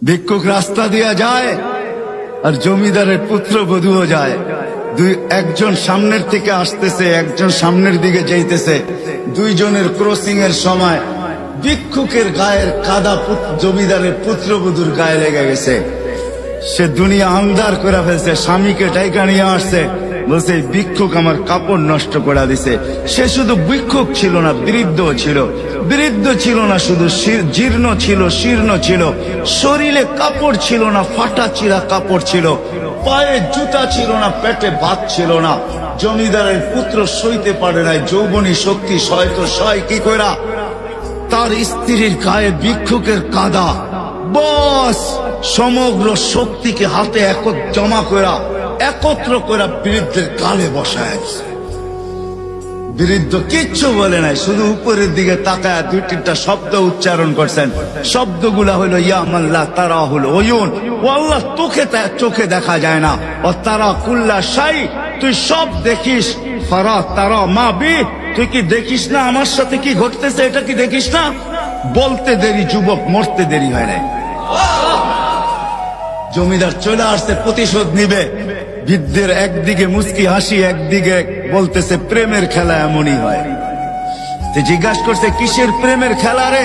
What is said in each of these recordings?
ভিক্ষুক রাস্তা দিয়া যায় আর জমিদারের পুত্রবধূও যায়। একজন সামনের থেকে আসতেছে, একজন সামনের দিকে যাইতেছে। দুইজনের ক্রসিং এর সময় ভিক্ষুকের গায়ের কাদা জমিদারের পুত্রবধূর গায়ে লেগে গেছে। সে দুনিয়া আন্ধার করে ফেলছে, স্বামীকে ডাইকা নিয়ে আসছে, বলছে ভিক্ষুক আমার কাপড় নষ্ট করে দিছে। সে শুধু ভিক্ষুক ছিল না, বৃদ্ধ ছিল। বৃদ্ধ ছিল না শুধু, জীর্ণ ছিল, শীর্ণ ছিল। শরীরে কাপড় ছিল না, ফাটা চিরা কাপড় ছিল। পায়ে জুতা ছিল না, পেটে ভাত ছিল না। জমিদারের পুত্র সইতে পারে নাই, যৌবনী শক্তি সয় তো সয় কি কইরা। তার স্ত্রীর গায়ে ভিক্ষুকের কাদা, বস সমগ্র শক্তিকে হাতে জমা করা, একত্র করা বৃদ্ধের গালে বসায়। বৃদ্ধ কিচ্ছু বলে নাই, শুধু উপরের দিকে তাকায় দুই তিনটা শব্দ উচ্চারণ করছেন। শব্দগুলা হলো ইয়া মাল্লাহ তারা হলো ওয়ুন, ও আল্লাহ চোখে দেখা যায় না। ও তারা কুল্লা শাই, তুই সব দেখিস। ফারা তারা মা বি, তুই কি দেখিস না আমার সাথে কি ঘটতেছে, এটা কি দেখিস না? বলতে দেরি যুবক, মরতে দেরি হয় নাই। জমিদার চলে আসছে, প্রতিশোধ নিবে। বৃদ্ধের একদিকে মুস্কি হাসি, একদিকে বলতেছে প্রেমের খেলা এমনই হয়। জিজ্ঞাসা করছে কিসের প্রেমের খেলা রে?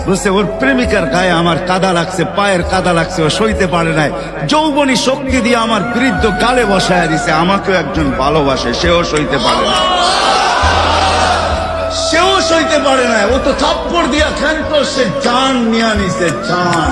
বলছে ওর প্রেমিকার গায়ে আমার কাদা লাগছে, পায়ের কাদা লাগছে, ও সইতে পারে নাই। যৌবনী শক্তি দিয়ে আমার বৃদ্ধ গালে বসায় দিছে। আমাকেও একজন ভালোবাসে, সেও সইতে পারে না, সেও সইতে পারে না। ও তো থাপ্পড় দিয়া ক্ষান্ত, সে জান নিয়ে নিছে, জান।